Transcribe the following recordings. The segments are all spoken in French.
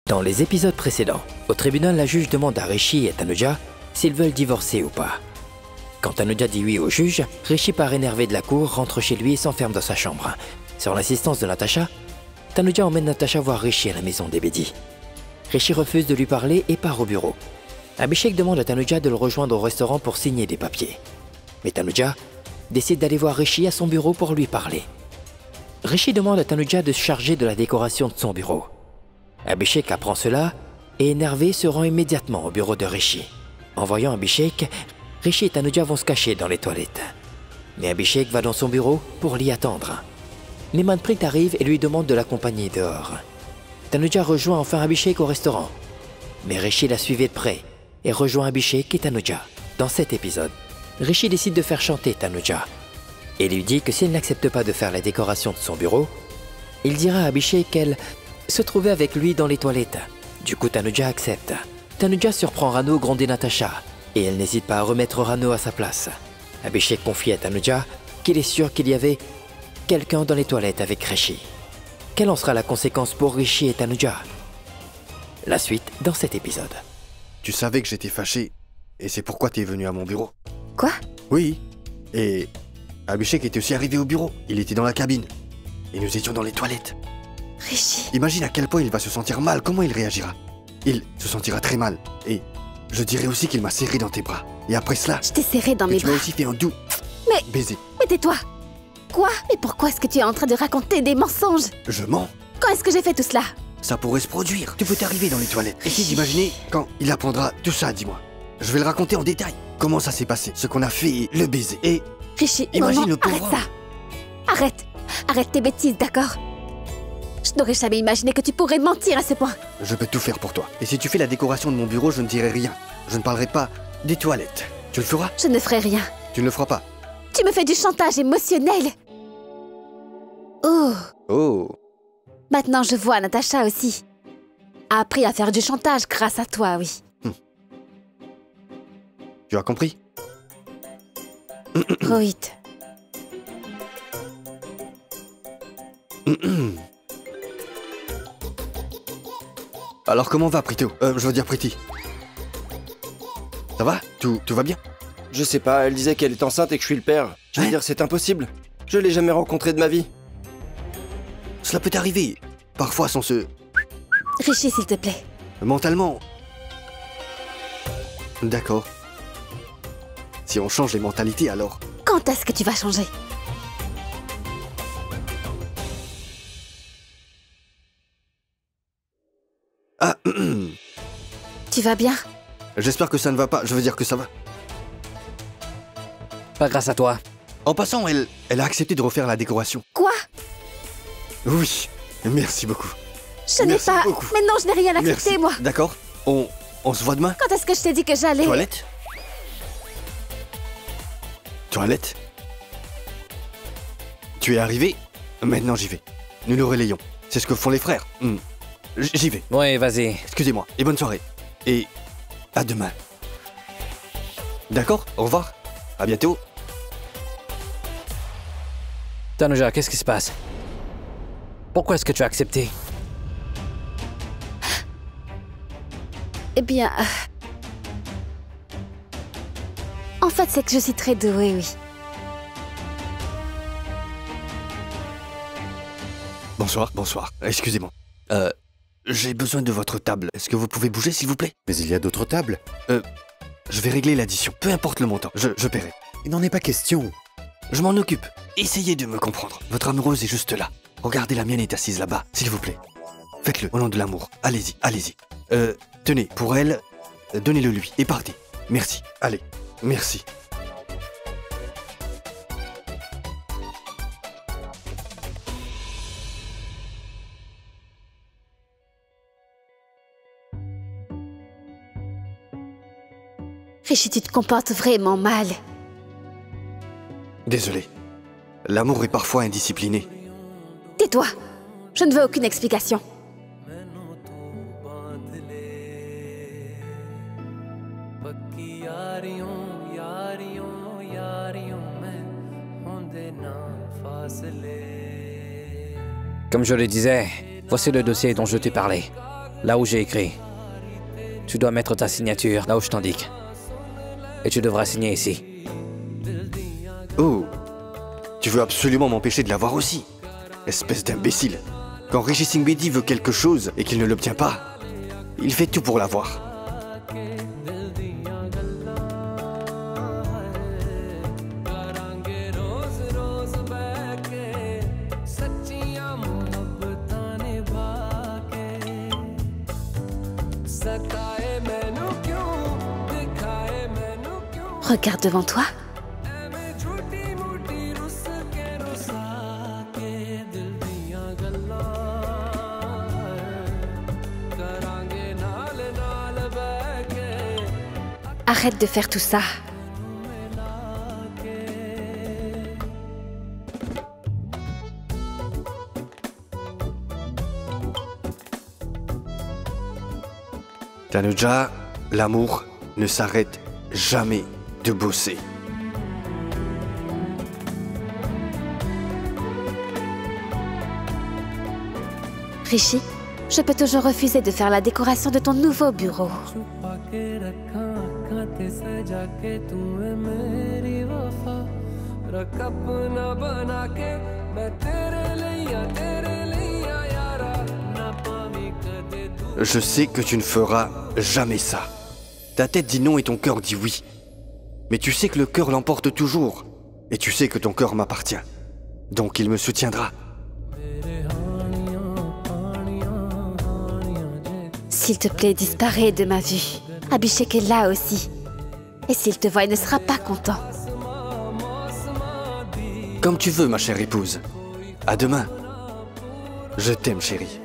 Dans les épisodes précédents, au tribunal, la juge demande à Rishi et Tanuja s'ils veulent divorcer ou pas. Quand Tanuja dit oui au juge, Rishi part énervé de la cour, rentre chez lui et s'enferme dans sa chambre. Sur l'insistance de Natasha, Tanuja emmène Natasha voir Rishi à la maison d'Ebedi. Rishi refuse de lui parler et part au bureau. Abhishek demande à Tanuja de le rejoindre au restaurant pour signer des papiers. Mais Tanuja décide d'aller voir Rishi à son bureau pour lui parler. Rishi demande à Tanuja de se charger de la décoration de son bureau. Abhishek apprend cela et énervé se rend immédiatement au bureau de Rishi. En voyant Abhishek, Rishi et Tanuja vont se cacher dans les toilettes. Mais Abhishek va dans son bureau pour l'y attendre. Mais Manpreet arrive et lui demande de l'accompagner dehors. Tanuja rejoint enfin Abhishek au restaurant. Mais Rishi la suivait de près et rejoint Abhishek et Tanuja. Dans cet épisode, Rishi décide de faire chanter Tanuja et lui dit que si elle n'accepte pas de faire la décoration de son bureau, il dira à Abhishek qu'elle se trouvait avec lui dans les toilettes. Du coup, Tanuja accepte. Tanuja surprend Rano gronder Natasha et elle n'hésite pas à remettre Rano à sa place. Abhishek confie à Tanuja qu'il est sûr qu'il y avait quelqu'un dans les toilettes avec Rishi. Quelle en sera la conséquence pour Rishi et Tanuja? La suite dans cet épisode. Tu savais que j'étais fâché et c'est pourquoi t'es venu à mon bureau. Quoi? Oui. Et Abhishek était aussi arrivé au bureau. Il était dans la cabine. Et nous étions dans les toilettes. Rishi. Imagine à quel point il va se sentir mal, comment il réagira. Il se sentira très mal. Et je dirais aussi qu'il m'a serré dans tes bras. Et après cela, Je t'ai serré dans mes tu m'as bras. aussi fait un doux Mais- baiser. Mais tais-toi. Quoi? Mais pourquoi est-ce que tu es en train de raconter des mensonges? Je mens. Quand est-ce que j'ai fait tout cela? Ça pourrait se produire. Tu peux t'arriver dans les toilettes. Essaye d'imaginer quand il apprendra tout ça, dis-moi. Je vais le raconter en détail. Comment ça s'est passé, ce qu'on a fait, le baiser. Et Rishi, Imagine non, le pauvre arrête ça. Arrête. Arrête tes bêtises, d'accord? Je n'aurais jamais imaginé que tu pourrais mentir à ce point. je peux tout faire pour toi. Et si tu fais la décoration de mon bureau, je ne dirai rien. Je ne parlerai pas des toilettes. Tu le feras? Je ne ferai rien. Tu ne le feras pas? Tu me fais du chantage émotionnel. Oh, Oh. maintenant je vois Natasha aussi. A appris à faire du chantage grâce à toi, oui. Tu as compris? Rohit. Alors comment va Prito? Je veux dire Priti. Ça va? Tout va bien? Je sais pas, elle disait qu'elle est enceinte et que je suis le père. Je veux Hein? dire, c'est impossible. Je l'ai jamais rencontré de ma vie. Cela peut arriver. Parfois sans se... Rishi, s'il te plaît. Mentalement... D'accord. Si on change les mentalités, alors... Quand est-ce que tu vas changer? Ah, Tu vas bien? j'espère que ça ne va pas. Je veux dire que ça va. Pas grâce à toi. En passant, elle a accepté de refaire la décoration. Quoi? Oui, merci beaucoup. Je n'ai Merci pas... beaucoup. Mais non, je n'ai rien accepté, Merci. moi. D'accord. On se voit demain? Quand est-ce que je t'ai dit que j'allais... Toilette? Toilette? Tu es arrivé? Maintenant j'y vais. Nous nous relayons. C'est ce que font les frères. J'y vais. Ouais, vas-y. Excusez-moi. Et bonne soirée. Et à demain. D'accord? Au revoir. À bientôt. Tanuja, qu'est-ce qui se passe? Pourquoi est-ce que tu as accepté? Eh bien... En fait, c'est que je suis très douée, oui. Bonsoir, bonsoir. Excusez-moi. J'ai besoin de votre table. Est-ce que vous pouvez bouger, s'il vous plaît? Mais il y a d'autres tables. Je vais régler l'addition. Peu importe le montant. Je paierai. Il n'en est pas question. Je m'en occupe. Essayez de me comprendre. Votre amoureuse est juste là. Regardez, la mienne est assise là-bas, s'il vous plaît. Faites-le, au nom de l'amour. Allez-y, allez-y. Tenez, pour elle, donnez-le lui et partez. Merci. Allez, merci. Rishi, tu te comportes vraiment mal. Désolé. L'amour est parfois indiscipliné. Tais-toi. Je ne veux aucune explication. Comme je le disais, voici le dossier dont je t'ai parlé. là où j'ai écrit. Tu dois mettre ta signature là où je t'indique. Et tu devras signer ici. Oh, tu veux absolument m'empêcher de l'avoir aussi. Espèce d'imbécile. Quand Rishi Singh Bedi veut quelque chose et qu'il ne l'obtient pas, il fait tout pour l'avoir. Regarde devant toi. Arrête de faire tout ça. Tanuja, l'amour ne s'arrête jamais de bosser. Rishi, je peux toujours refuser de faire la décoration de ton nouveau bureau. Je sais que tu ne feras jamais ça. Ta tête dit non et ton cœur dit oui. Mais tu sais que le cœur l'emporte toujours. Et tu sais que ton cœur m'appartient. Donc il me soutiendra. S'il te plaît, disparais de ma vue. Abhishek est là aussi. Et s'il te voit, il ne sera pas content. Comme tu veux, ma chère épouse. À demain. Je t'aime, chérie.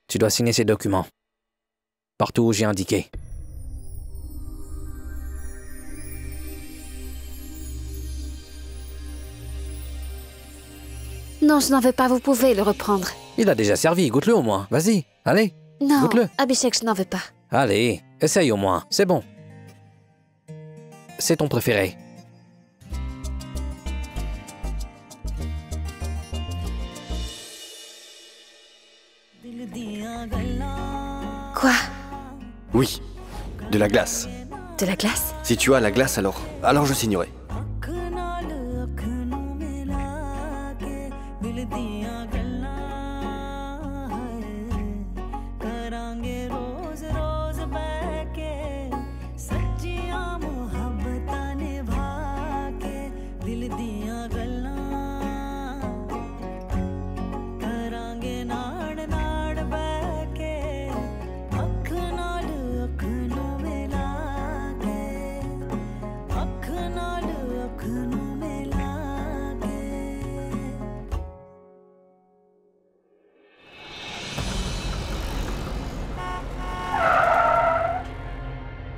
Tu dois signer ces documents. Partout où j'ai indiqué. Non, je n'en veux pas, vous pouvez le reprendre. Il a déjà servi, goûte-le au moins. Vas-y, allez, Non, goûte-le. Abhishek, je n'en veux pas. Allez, essaye au moins, c'est bon. C'est ton préféré. Quoi? Oui, de la glace. De la glace? Si tu as la glace, alors je signerai.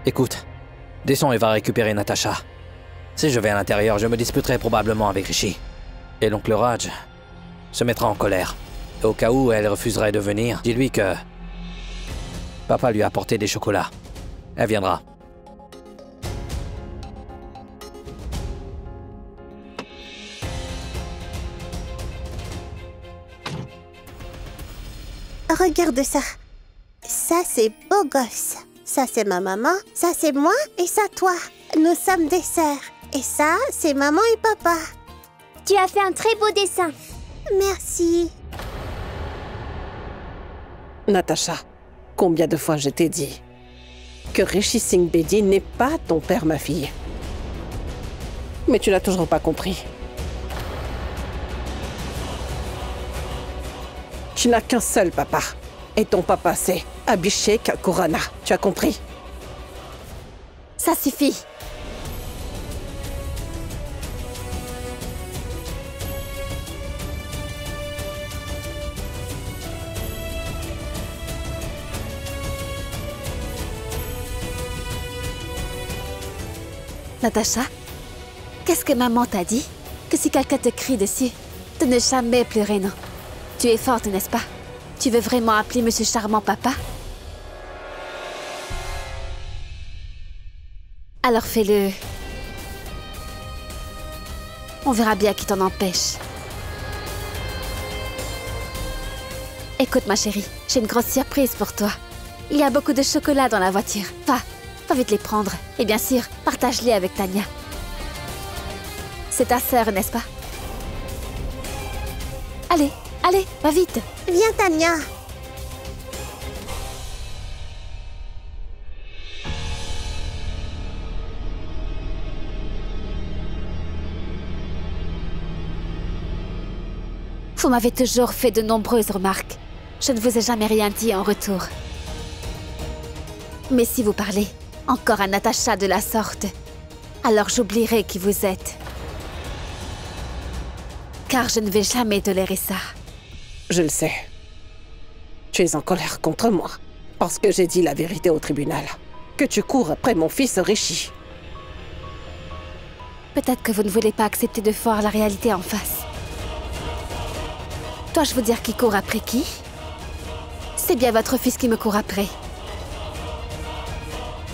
Écoute, descends et va récupérer Natasha. Si je vais à l'intérieur, je me disputerai probablement avec Rishi. Et l'oncle Raj se mettra en colère. Et au cas où elle refuserait de venir, dis-lui que papa lui a apporté des chocolats. Elle viendra. Regarde ça. Ça, c'est beau gosse. Ça, c'est ma maman. Ça, c'est moi. Et ça, toi. Nous sommes des sœurs. Et ça, c'est maman et papa. Tu as fait un très beau dessin. Merci. Natasha, combien de fois je t'ai dit que Rishi Singh Bedi n'est pas ton père, ma fille. Mais tu n'as toujours pas compris. Tu n'as qu'un seul papa. Et ton papa, c'est Abhishek Khurana. Tu as compris? Ça suffit. Natasha, qu'est-ce que maman t'a dit? Que si quelqu'un te crie dessus, de ne jamais pleurer, non? Tu es forte, n'est-ce pas? Tu veux vraiment appeler Monsieur Charmant papa? Alors fais-le. On verra bien qui t'en empêche. Écoute ma chérie, j'ai une grosse surprise pour toi. Il y a beaucoup de chocolat dans la voiture. Va vite les prendre. Et bien sûr, partage-les avec Tania. C'est ta sœur, n'est-ce pas? Allez, va vite. Viens, Tania. Vous m'avez toujours fait de nombreuses remarques. Je ne vous ai jamais rien dit en retour. Mais si vous parlez encore à Natacha de la sorte, alors j'oublierai qui vous êtes. Car je ne vais jamais tolérer ça. Je le sais. Tu es en colère contre moi, parce que j'ai dit la vérité au tribunal. Que tu cours après mon fils Rishi. Peut-être que vous ne voulez pas accepter de voir la réalité en face. Dois-je vous dire qui court après qui? C'est bien votre fils qui me court après.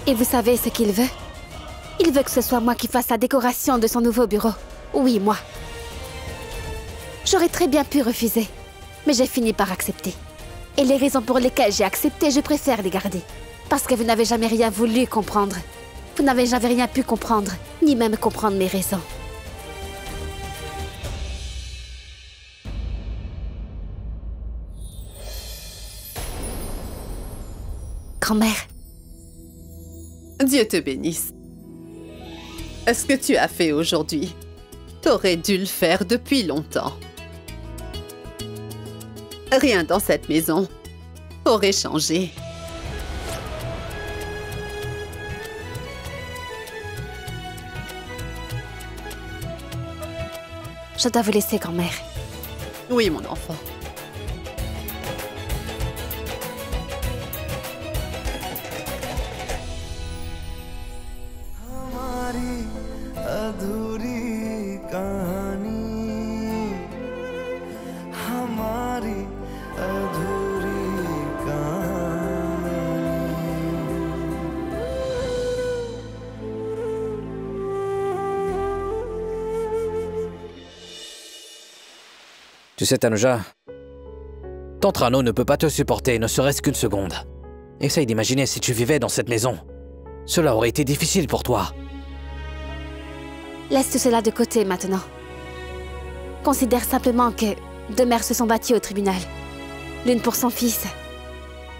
Et vous savez ce qu'il veut? Il veut que ce soit moi qui fasse la décoration de son nouveau bureau. Oui, moi. J'aurais très bien pu refuser, mais j'ai fini par accepter. Et les raisons pour lesquelles j'ai accepté, je préfère les garder. Parce que vous n'avez jamais rien voulu comprendre. Vous n'avez jamais rien pu comprendre, ni même comprendre mes raisons. Grand-mère. Dieu te bénisse. Ce que tu as fait aujourd'hui, t'aurais dû le faire depuis longtemps. Rien dans cette maison aurait changé. Je dois vous laisser, grand-mère. Oui, mon enfant. Tu sais, Tanuja, ton Trano ne peut pas te supporter, ne serait-ce qu'une seconde. Essaye d'imaginer si tu vivais dans cette maison. Cela aurait été difficile pour toi. Laisse tout cela de côté maintenant. Considère simplement que deux mères se sont battues au tribunal. L'une pour son fils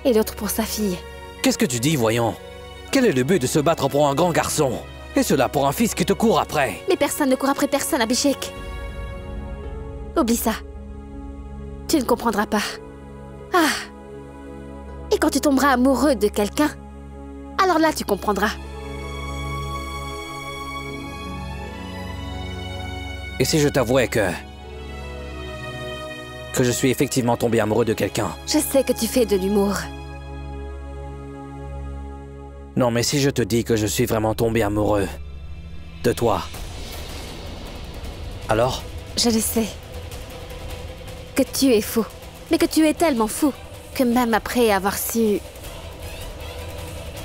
et l'autre pour sa fille. Qu'est-ce que tu dis, voyons? Quel est le but de se battre pour un grand garçon? Et cela pour un fils qui te court après? Mais personne ne court après personne, Abhishek. Oublie ça. Tu ne comprendras pas. Ah! Et quand tu tomberas amoureux de quelqu'un, alors là tu comprendras. Et si je t'avouais que je suis effectivement tombé amoureux de quelqu'un? Je sais que tu fais de l'humour. Non, mais si je te dis que je suis vraiment tombé amoureux de toi, alors? Je le sais. Que tu es fou. Mais que tu es tellement fou que même après avoir su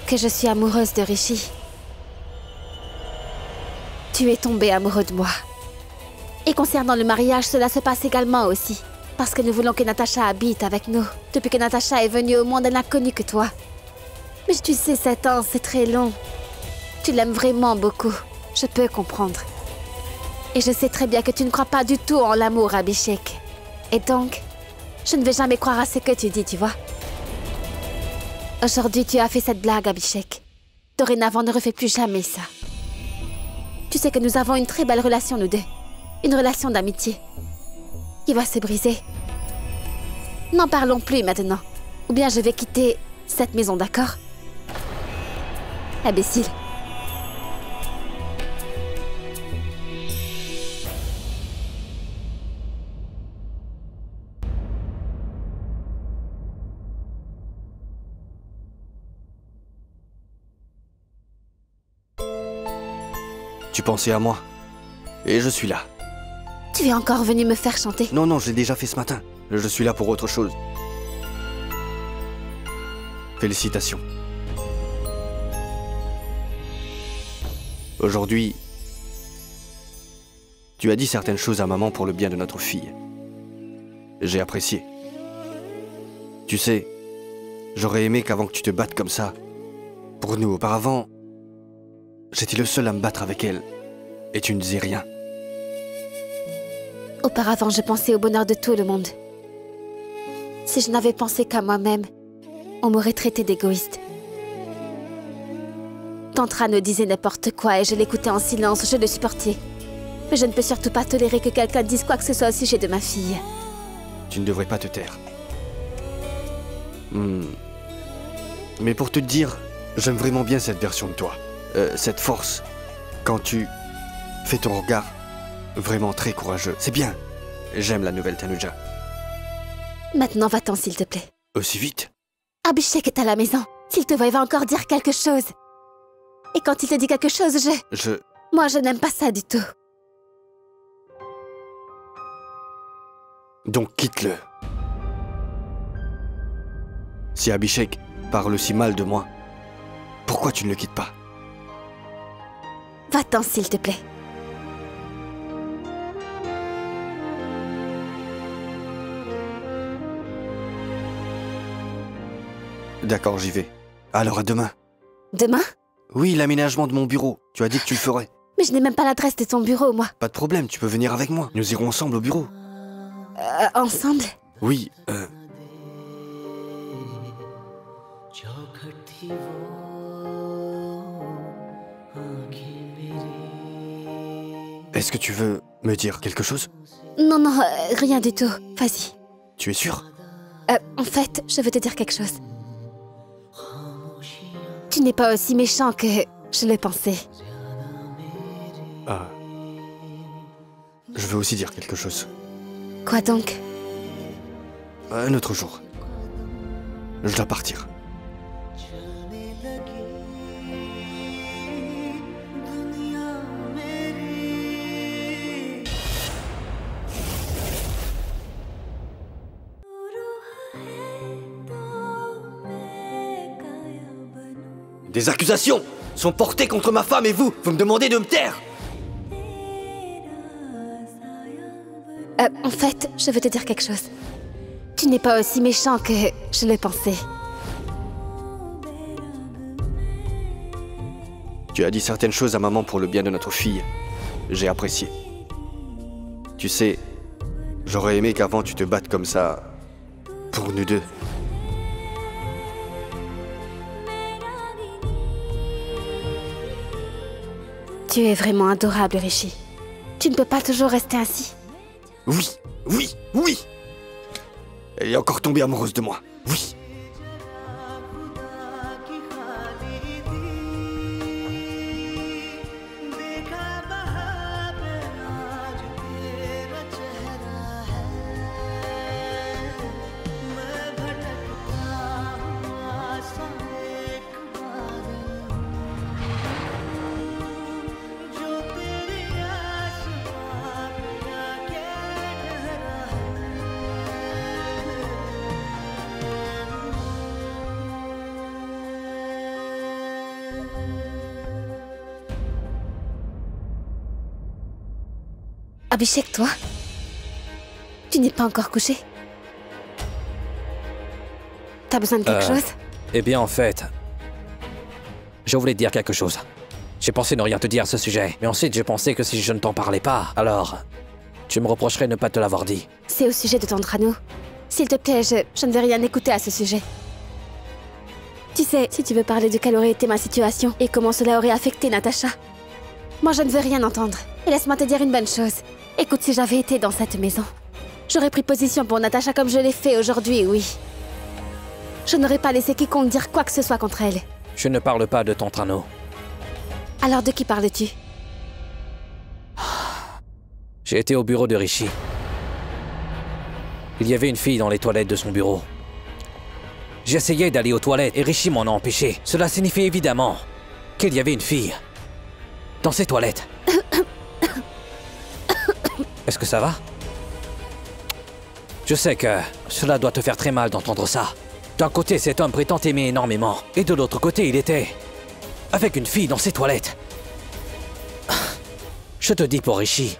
que je suis amoureuse de Rishi, tu es tombé amoureux de moi. Et concernant le mariage, cela se passe également aussi. Parce que nous voulons que Natacha habite avec nous. Depuis que Natacha est venue au monde, elle n'a connu que toi. Mais tu sais, 7 ans, c'est très long. Tu l'aimes vraiment beaucoup. Je peux comprendre. Et je sais très bien que tu ne crois pas du tout en l'amour, Abhishek. Et donc, je ne vais jamais croire à ce que tu dis, tu vois. Aujourd'hui, tu as fait cette blague, Abhishek. Dorénavant, ne refais plus jamais ça. Tu sais que nous avons une très belle relation, nous deux. Une relation d'amitié. Qui va se briser. N'en parlons plus maintenant. Ou bien je vais quitter cette maison, d'accord? Imbécile. Tu pensais à moi. Et je suis là. Tu es encore venu me faire chanter? Non, je l'ai déjà fait ce matin. Je suis là pour autre chose. Félicitations. Aujourd'hui, tu as dit certaines choses à maman pour le bien de notre fille. J'ai apprécié. Tu sais, j'aurais aimé qu'avant que tu te battes comme ça, pour nous auparavant, j'étais le seul à me battre avec elle, et tu ne disais rien. Auparavant, je pensais au bonheur de tout le monde. Si je n'avais pensé qu'à moi-même, on m'aurait traité d'égoïste. Tantra ne disait n'importe quoi et je l'écoutais en silence, je le supportais. Mais je ne peux surtout pas tolérer que quelqu'un dise quoi que ce soit au sujet de ma fille. Tu ne devrais pas te taire. Mais pour te dire, j'aime vraiment bien cette version de toi. Cette force. Quand tu fais ton regard vraiment très courageux. C'est bien. J'aime la nouvelle Tanuja. Maintenant, va-t'en, s'il te plaît. Aussi vite? Abhishek est à la maison. S'il te voit, il va encore dire quelque chose. Et quand il te dit quelque chose, Moi, je n'aime pas ça du tout. Donc quitte-le. Si Abhishek parle si mal de moi, pourquoi tu ne le quittes pas? Va-t'en, s'il te plaît. D'accord, j'y vais. Alors à demain. Demain? Oui, l'aménagement de mon bureau. Tu as dit que tu le ferais. Mais je n'ai même pas l'adresse de ton bureau, moi. Pas de problème, tu peux venir avec moi. Nous irons ensemble au bureau. Ensemble? Oui, Est-ce que tu veux me dire quelque chose? Non, non, rien du tout. Vas-y. Tu es sûr? En fait, je veux te dire quelque chose. Tu n'es pas aussi méchant que je le pensais. Ah. Je veux aussi dire quelque chose. Quoi donc? Un autre jour. Je dois partir. Des accusations sont portées contre ma femme et vous me demandez de me taire. En fait, je veux te dire quelque chose. Tu n'es pas aussi méchant que je le pensais. Tu as dit certaines choses à maman pour le bien de notre fille. J'ai apprécié. Tu sais, j'aurais aimé qu'avant tu te battes comme ça pour nous deux. Tu es vraiment adorable, Rishi. Tu ne peux pas toujours rester ainsi. Oui, oui, oui. Elle est encore tombée amoureuse de moi. Oui. Abhishek, toi? Tu n'es pas encore couché? T'as besoin de quelque chose? Eh bien, en fait, je voulais te dire quelque chose. J'ai pensé ne rien te dire à ce sujet, mais ensuite j'ai pensé que si je ne t'en parlais pas, alors tu me reprocherais de ne pas te l'avoir dit. C'est au sujet de Tantrano. S'il te plaît, je ne vais rien écouter à ce sujet. Tu sais, si tu veux parler de quelle aurait été ma situation et comment cela aurait affecté Natasha, moi je ne veux rien entendre. Et laisse-moi te dire une bonne chose. Écoute, si j'avais été dans cette maison, j'aurais pris position pour Natasha comme je l'ai fait aujourd'hui, oui. Je n'aurais pas laissé quiconque dire quoi que ce soit contre elle. Je ne parle pas de Tantrano. Alors de qui parles-tu? J'ai été au bureau de Rishi. Il y avait une fille dans les toilettes de son bureau. J'essayais d'aller aux toilettes et Rishi m'en a empêché. Cela signifie évidemment qu'il y avait une fille dans ces toilettes. Est-ce que ça va? Je sais que cela doit te faire très mal d'entendre ça. D'un côté, cet homme prétend t'aimer énormément, et de l'autre côté, il était avec une fille dans ses toilettes. Je te dis pour Rishi,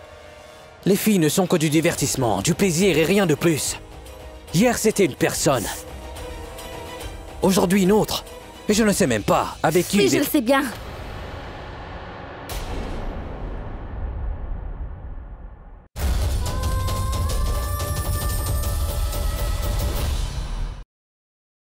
les filles ne sont que du divertissement, du plaisir et rien de plus. Hier, c'était une personne. Aujourd'hui, une autre. Et je ne sais même pas avec qui Oui, il je est... le sais bien.